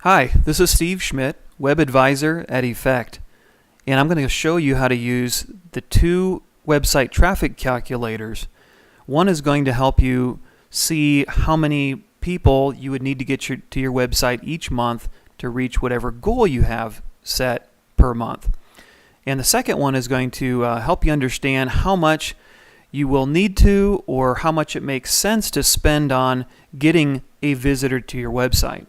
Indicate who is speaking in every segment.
Speaker 1: Hi, this is Steve Schmidt, Web Advisor at Effect, and I'm going to show you how to use the two website traffic calculators. One is going to help you see how many people you would need to get to your website each month to reach whatever goal you have set per month. And the second one is going to help you understand how much you will need to or how much it makes sense to spend on getting a visitor to your website.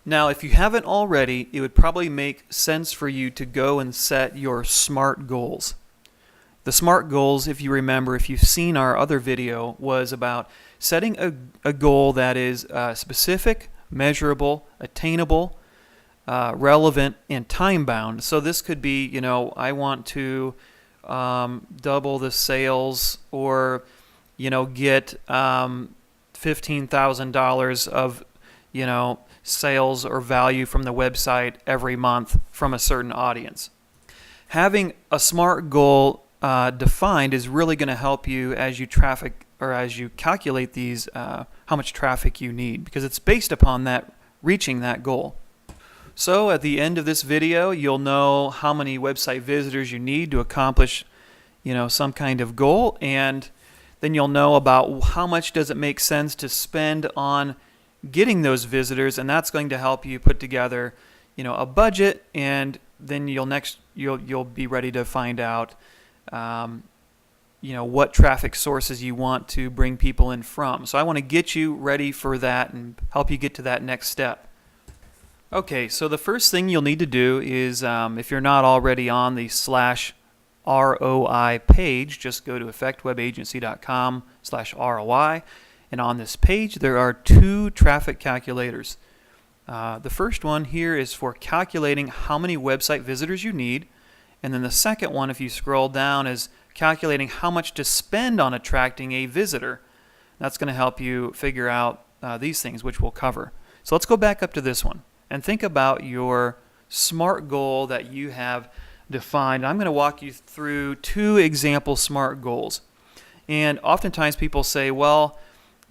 Speaker 1: Now, if you haven't already, it would probably make sense for you to go and set your SMART goals. The SMART goals, if you remember, if you've seen our other video, was about setting a goal that is specific, measurable, attainable, relevant, and time-bound. So this could be, I want to double the sales or, get $15,000 of, sales or value from the website every month from a certain audience. Having a SMART goal defined is really going to help you as you calculate these how much traffic you need, because it's based upon reaching that goal. So at the end of this video, you'll know how many website visitors you need to accomplish some kind of goal, and then you'll know about how much does it make sense to spend on getting those visitors, and that's going to help you put together a budget, and then you'll be ready to find out what traffic sources you want to bring people in from. So I want to get you ready for that and help you get to that next step. Okay, so the first thing you'll need to do is if you're not already on the /ROI page, just go to effectwebagency.com/ROI. And on this page, there are two traffic calculators. The first one here is for calculating how many website visitors you need. And then the second one, if you scroll down, is calculating how much to spend on attracting a visitor. That's going to help you figure out these things, which we'll cover. So let's go back up to this one and think about your SMART goal that you have defined. I'm going to walk you through two example SMART goals. And oftentimes people say, well,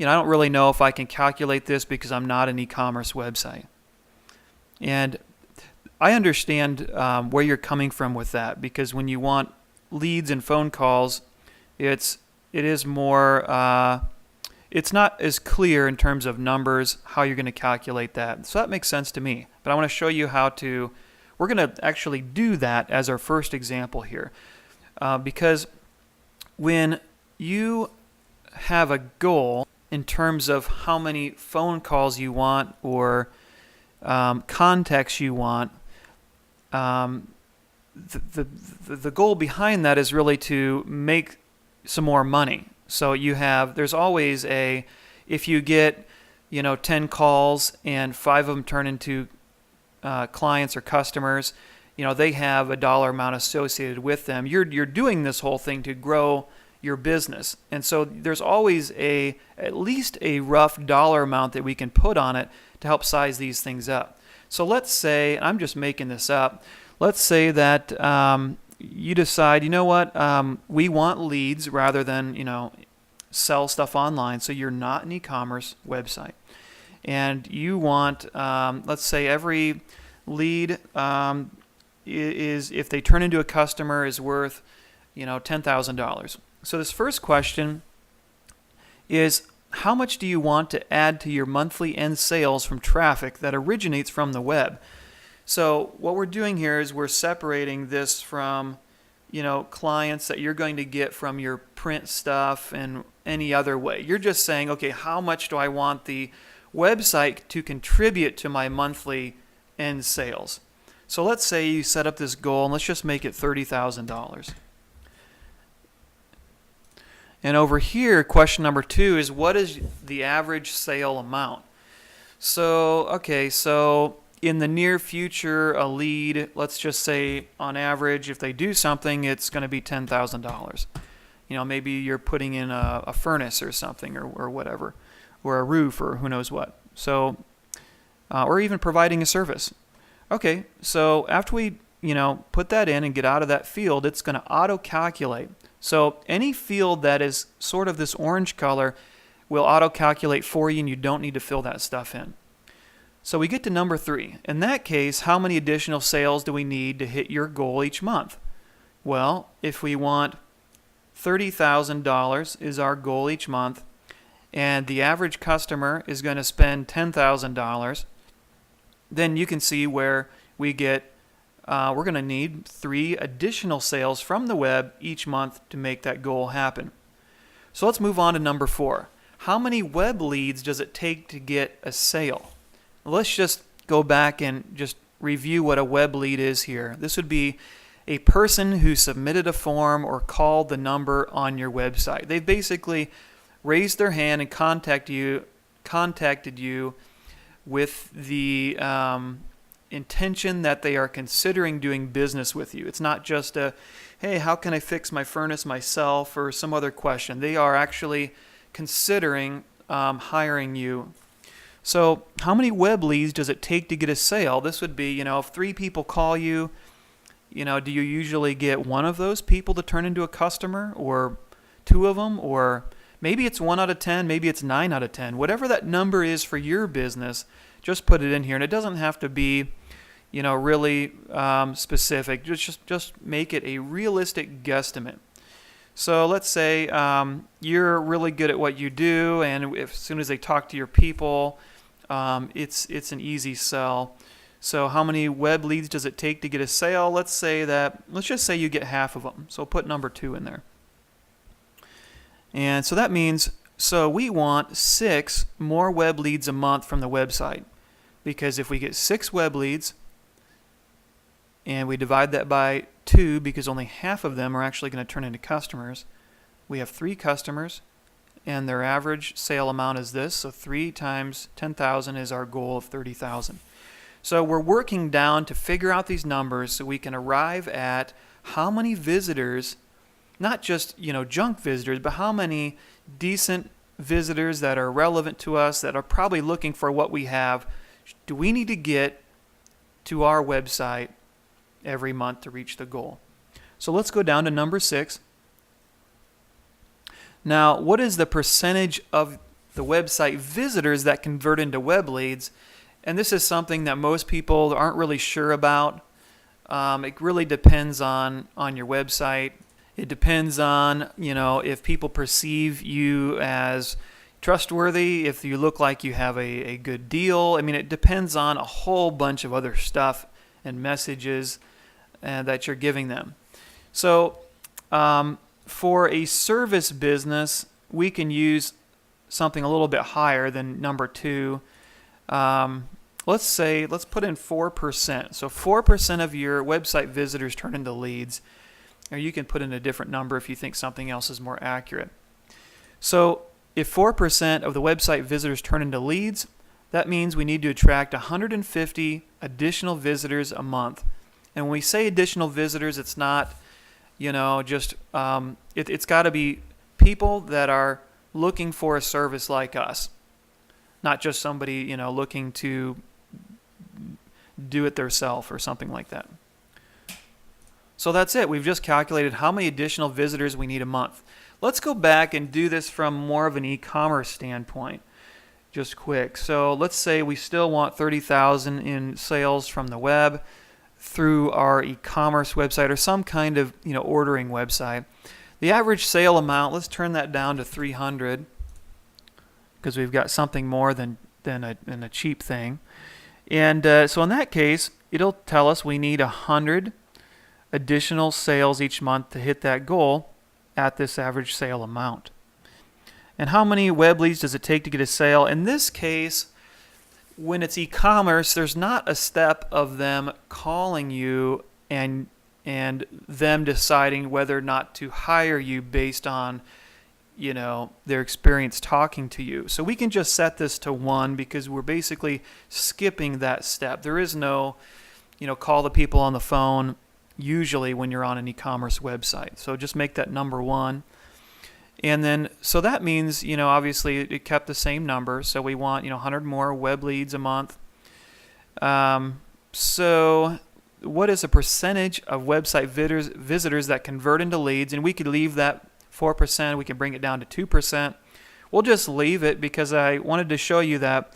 Speaker 1: I don't really know if I can calculate this because I'm not an e-commerce website. And I understand where you're coming from with that, because when you want leads and phone calls, it is more, it's not as clear in terms of numbers how you're going to calculate that. So that makes sense to me. But I want to show you we're going to actually do that as our first example here. Because when you have a goal in terms of how many phone calls you want or contacts you want, the goal behind that is really to make some more money. So there's always if you get 10 calls and 5 of them turn into clients or customers, they have a dollar amount associated with them. You're doing this whole thing to grow your business, and so there's always at least a rough dollar amount that we can put on it to help size these things up. So let's say, and I'm just making this up, let's say that you decide, we want leads rather than sell stuff online. So you're not an e-commerce website, and you want let's say every lead is, if they turn into a customer, is worth $10,000. So this first question is, how much do you want to add to your monthly end sales from traffic that originates from the web? So what we're doing here is we're separating this from clients that you're going to get from your print stuff and any other way. You're just saying, okay, how much do I want the website to contribute to my monthly end sales? So let's say you set up this goal, and let's just make it $30,000. And over here, question number 2 is, what is the average sale amount? So in the near future, a lead, let's just say on average, if they do something, it's going to be $10,000. Maybe you're putting in a furnace or something or whatever, or a roof or who knows what. So, or even providing a service. Okay, so after we put that in and get out of that field, it's going to auto-calculate. So any field that is sort of this orange color will auto-calculate for you, and you don't need to fill that stuff in. So we get to number 3. In that case, how many additional sales do we need to hit your goal each month? Well, if we want $30,000 is our goal each month, and the average customer is going to spend $10,000, then you can see where we get, we're going to need 3 additional sales from the web each month to make that goal happen. So let's move on to number 4. How many web leads does it take to get a sale? Let's just go back and just review what a web lead is here. This would be a person who submitted a form or called the number on your website. They basically raised their hand and contacted you with the intention that they are considering doing business with you. It's not just a, hey, how can I fix my furnace myself, or some other question. They are actually considering hiring you. So how many web leads does it take to get a sale? This would be, if 3 people call you, do you usually get one of those people to turn into a customer, or 2 of them, or maybe it's 1 out of 10, maybe it's 9 out of 10. Whatever that number is for your business, just put it in here. And it doesn't have to be, really specific. Just make it a realistic guesstimate. So let's say you're really good at what you do, and as soon as they talk to your people, it's an easy sell. So how many web leads does it take to get a sale? Let's just say you get half of them. So put number 2 in there. And so that means, we want 6 more web leads a month from the website. Because if we get 6 web leads, and we divide that by 2, because only half of them are actually going to turn into customers, we have 3 customers, and their average sale amount is this. So 3 times 10,000 is our goal of 30,000. So we're working down to figure out these numbers so we can arrive at how many visitors, not just junk visitors, but how many decent visitors that are relevant to us, that are probably looking for what we have, do we need to get to our website every month to reach the goal. So let's go down to number 6. Now, what is the percentage of the website visitors that convert into web leads? And this is something that most people aren't really sure about. It really depends on your website. It depends on, if people perceive you as trustworthy, if you look like you have a good deal. It depends on a whole bunch of other stuff and messages that you're giving them. So for a service business, we can use something a little bit higher than number 2. Let's put in 4%. So 4% of your website visitors turn into leads. Or you can put in a different number if you think something else is more accurate. So if 4% of the website visitors turn into leads, that means we need to attract 150 additional visitors a month. And when we say additional visitors, it's not, just, it's got to be people that are looking for a service like us. Not just somebody, looking to do it themselves or something like that. So that's it. We've just calculated how many additional visitors we need a month. Let's go back and do this from more of an e-commerce standpoint, just quick. So let's say we still want 30,000 in sales from the web through our e-commerce website or some kind of ordering website. The average sale amount, let's turn that down to 300 because we've got something more than a cheap thing. And so in that case, it'll tell us we need 100 additional sales each month to hit that goal at this average sale amount. And how many web leads does it take to get a sale? In this case, when it's e-commerce, there's not a step of them calling you and them deciding whether or not to hire you based on their experience talking to you. So we can just set this to 1 because we're basically skipping that step. There is no call the people on the phone usually when you're on an e-commerce website. So just make that number 1. And then, so that means, obviously it kept the same number. So we want, 100 more web leads a month. So what is a percentage of website visitors that convert into leads? And we could leave that 4%. We can bring it down to 2%. We'll just leave it because I wanted to show you that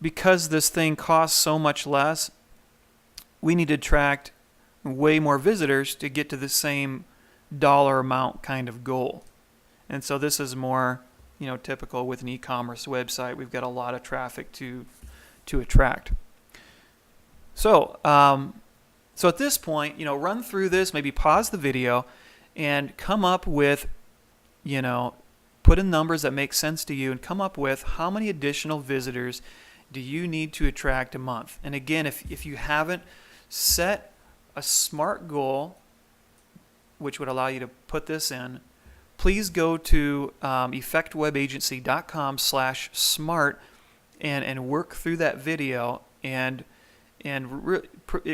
Speaker 1: because this thing costs so much less, we need to attract way more visitors to get to the same dollar amount kind of goal. And so this is more, typical with an e-commerce website. We've got a lot of traffic to attract. So at this point, run through this, maybe pause the video and come up with, put in numbers that make sense to you and come up with how many additional visitors do you need to attract a month. And again, if you haven't, set a SMART goal, which would allow you to put this in. Please go to effectwebagency.com/smart and work through that video, and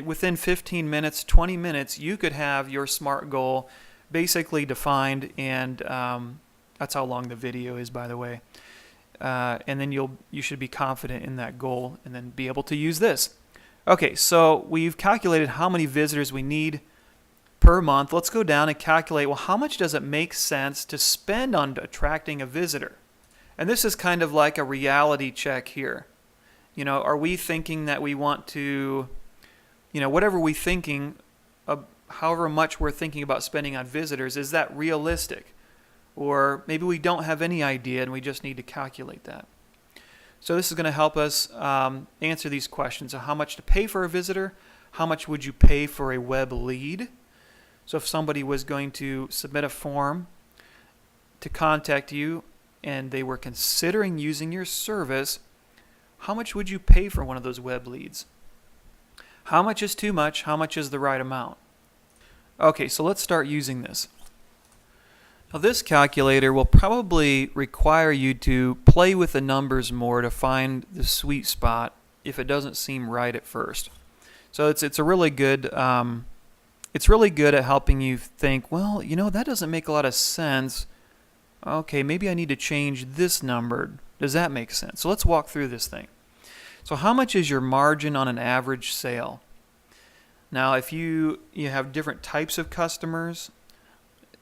Speaker 1: within 15 minutes, 20 minutes, you could have your SMART goal basically defined, and that's how long the video is, by the way. And then you should be confident in that goal and then be able to use this. Okay, so we've calculated how many visitors we need per month. Let's go down and calculate, well, how much does it make sense to spend on attracting a visitor? And this is kind of like a reality check here. Are we thinking that we want to, whatever we're thinking, however much we're thinking about spending on visitors, is that realistic? Or maybe we don't have any idea and we just need to calculate that. So this is going to help us answer these questions. So how much to pay for a visitor? How much would you pay for a web lead? So if somebody was going to submit a form to contact you and they were considering using your service, how much would you pay for one of those web leads? How much is too much? How much is the right amount? Okay, so let's start using this. Now this calculator will probably require you to play with the numbers more to find the sweet spot if it doesn't seem right at first. So it's a really good it's really good at helping you think, well, that doesn't make a lot of sense. Okay, maybe I need to change this number. Does that make sense? So let's walk through this thing. So how much is your margin on an average sale? Now, if you have different types of customers,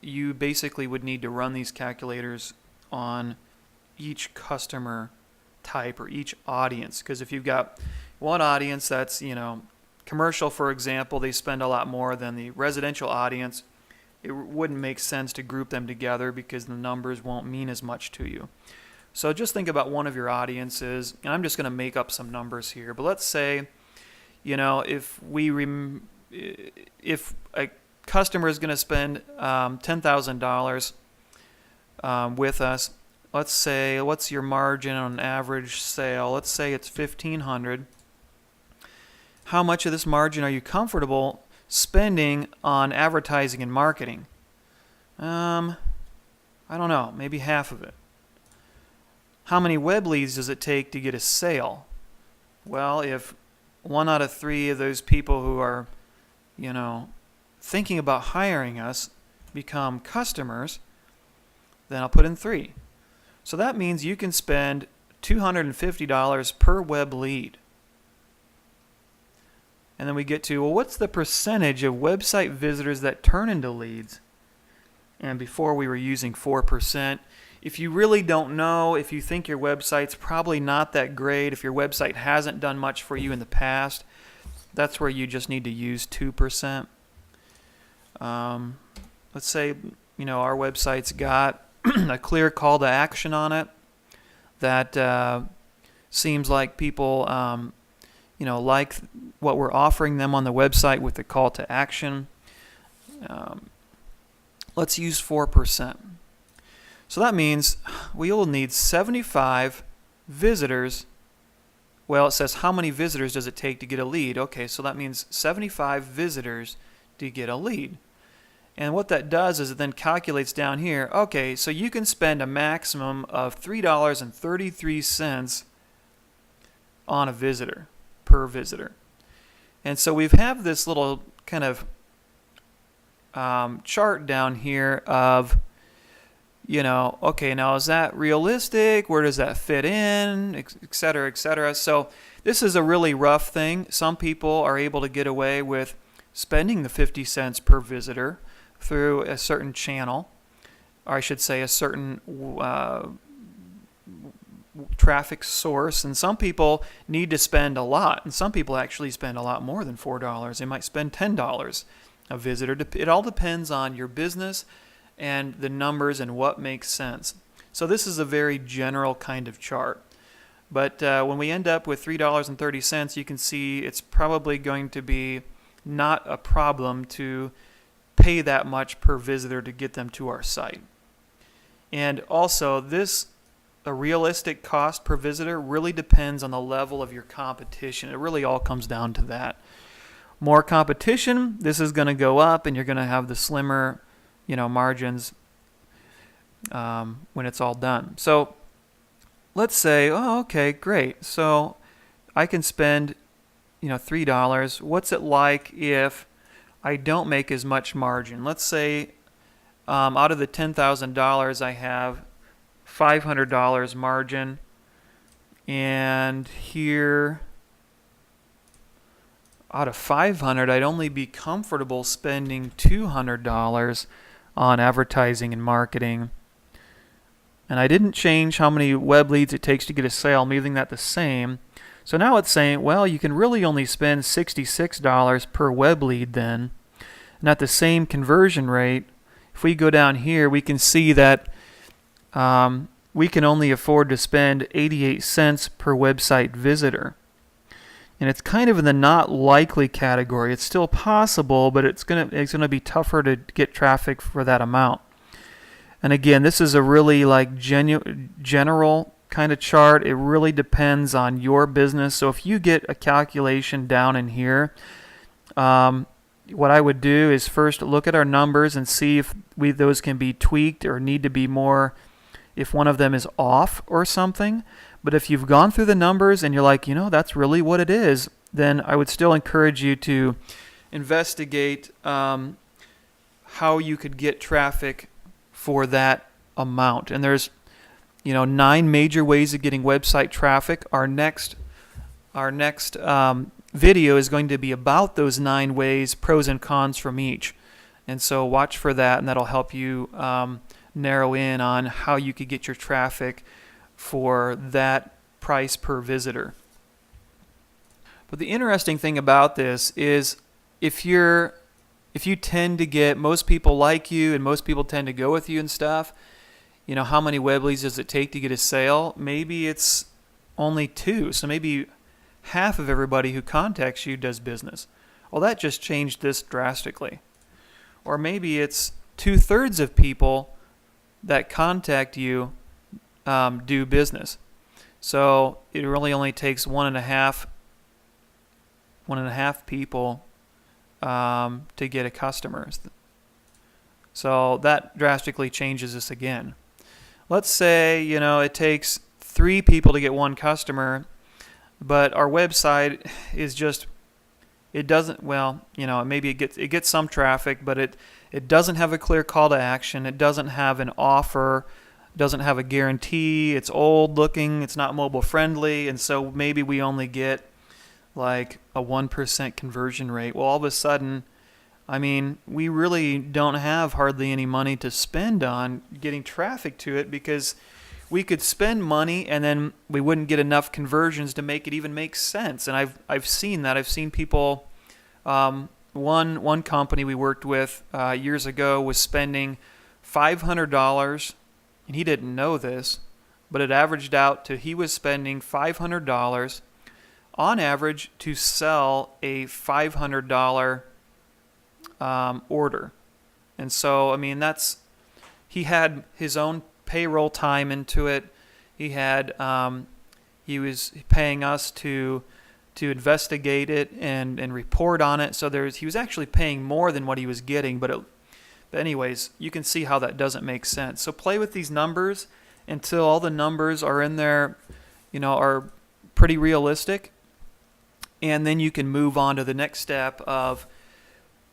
Speaker 1: you basically would need to run these calculators on each customer type or each audience. Because if you've got one audience that's, commercial, for example, they spend a lot more than the residential audience, it wouldn't make sense to group them together because the numbers won't mean as much to you. So just think about one of your audiences, and I'm just going to make up some numbers here. But let's say, if a customer is going to spend $10,000 with us, let's say, what's your margin on an average sale? Let's say it's $1,500. How much of this margin are you comfortable spending on advertising and marketing? I don't know, maybe half of it. How many web leads does it take to get a sale? Well, if 1 out of 3 of those people who are, thinking about hiring us become customers, then I'll put in 3. So that means you can spend $250 per web lead. And then we get to, well, what's the percentage of website visitors that turn into leads? And before we were using 4%. If you really don't know, if you think your website's probably not that great, if your website hasn't done much for you in the past, that's where you just need to use 2%. Let's say, our website's got a clear call to action on it that seems like people, like what we're offering them on the website with the call to action. Let's use 4%. So that means we will need 75 visitors. Well, it says how many visitors does it take to get a lead? Okay, so that means 75 visitors to get a lead. And what that does is it then calculates down here, okay, so you can spend a maximum of $3.33 on a visitor, per visitor. And so we have this little kind of chart down here of, okay, now is that realistic? Where does that fit in? Et cetera, et cetera. So this is a really rough thing. Some people are able to get away with spending the 50 cents per visitor through a certain channel, or I should say a certain traffic source, and some people need to spend a lot, and some people actually spend a lot more than $4. They might spend $10 a visitor. It all depends on your business and the numbers and what makes sense. So this is a very general kind of chart. But when we end up with $3.30, you can see it's probably going to be not a problem to pay that much per visitor to get them to our site. And also, a realistic cost per visitor really depends on the level of your competition. It really all comes down to that. More competition, this is going to go up, and you're going to have the slimmer, margins when it's all done. So let's say, oh, okay, great. So I can spend, $3. What's it like if I don't make as much margin? Let's say out of the $10,000, I have $500 margin, and here out of $500, I'd only be comfortable spending $200 on advertising and marketing. And I didn't change how many web leads it takes to get a sale. I'm leaving that the same. So now it's saying, well, you can really only spend $66 per web lead then. And at the same conversion rate, if we go down here, we can see that we can only afford to spend 88 cents per website visitor. And it's kind of in the not likely category. It's still possible, but it's gonna be tougher to get traffic for that amount. And again, this is a really general kind of chart. It really depends on your business. So if you get a calculation down in here, what I would do is first look at our numbers and see if those can be tweaked or need to be more, if one of them is off or something. But if you've gone through the numbers and you're like, that's really what it is, then I would still encourage you to investigate how you could get traffic for that amount. And there's 9 major ways of getting website traffic. Our next video is going to be about those 9 ways, pros and cons from each. And so watch for that, and that'll help you narrow in on how you could get your traffic for that price per visitor. But the interesting thing about this is if you tend to get, most people like you and most people tend to go with you and stuff, how many web leads does it take to get a sale? Maybe it's only 2. So maybe half of everybody who contacts you does business. Well, that just changed this drastically. Or maybe it's 2/3 of people that contact you do business. So it really only takes 1.5 people to get a customer. So that drastically changes this again. Let's say, it takes 3 people to get 1 customer, but our website is just, it doesn't, maybe it gets some traffic, but it doesn't have a clear call to action. It doesn't have an offer, doesn't have a guarantee. It's old looking, it's not mobile friendly, and so maybe we only get like a 1% conversion rate. Well, all of a sudden, we really don't have hardly any money to spend on getting traffic to it, because we could spend money and then we wouldn't get enough conversions to make it even make sense. And I've seen that. I've seen people, one company we worked with years ago was spending $500, and he didn't know this, but it averaged out to he was spending $500 on average to sell a $500 order. And so, he had his own payroll time into it. He had, he was paying us to investigate it and report on it. So he was actually paying more than what he was getting. But anyways, you can see how that doesn't make sense. So play with these numbers until all the numbers are in there, are pretty realistic. And then you can move on to the next step of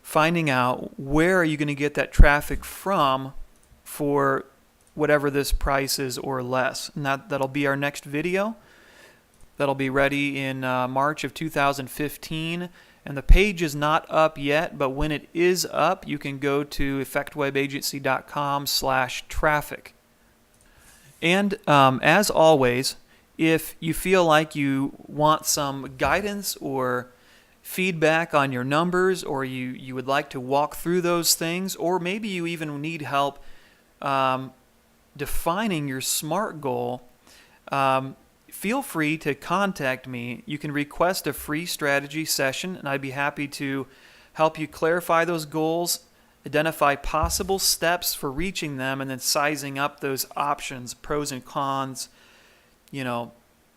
Speaker 1: finding out where are you going to get that traffic from for whatever this price is or less. And that'll be our next video. That'll be ready in March of 2015. And the page is not up yet, but when it is up, you can go to effectwebagency.com/traffic. And as always, If you feel like you want some guidance or feedback on your numbers, or you would like to walk through those things, or maybe you even need help defining your SMART goal, feel free to contact me. You can request a free strategy session, and I'd be happy to help you clarify those goals, identify possible steps for reaching them, and then sizing up those options, pros and cons,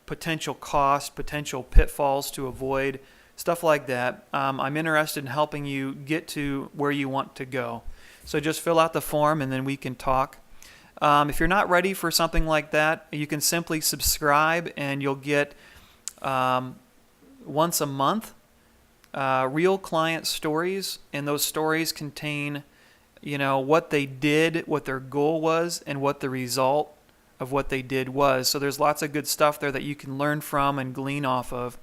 Speaker 1: potential cost, potential pitfalls to avoid, stuff like that. I'm interested in helping you get to where you want to go. So just fill out the form and then we can talk. If you're not ready for something like that, you can simply subscribe and you'll get once a month real client stories, and those stories contain what they did, what their goal was, and what the result of what they did was. So there's lots of good stuff there that you can learn from and glean off of.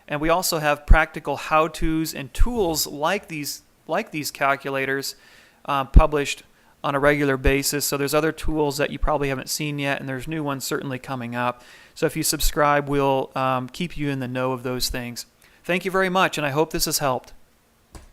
Speaker 1: And we also have practical how-tos and tools like these calculators published on a regular basis. So there's other tools that you probably haven't seen yet, and there's new ones certainly coming up. So if you subscribe, we'll keep you in the know of those things. Thank you very much, and I hope this has helped.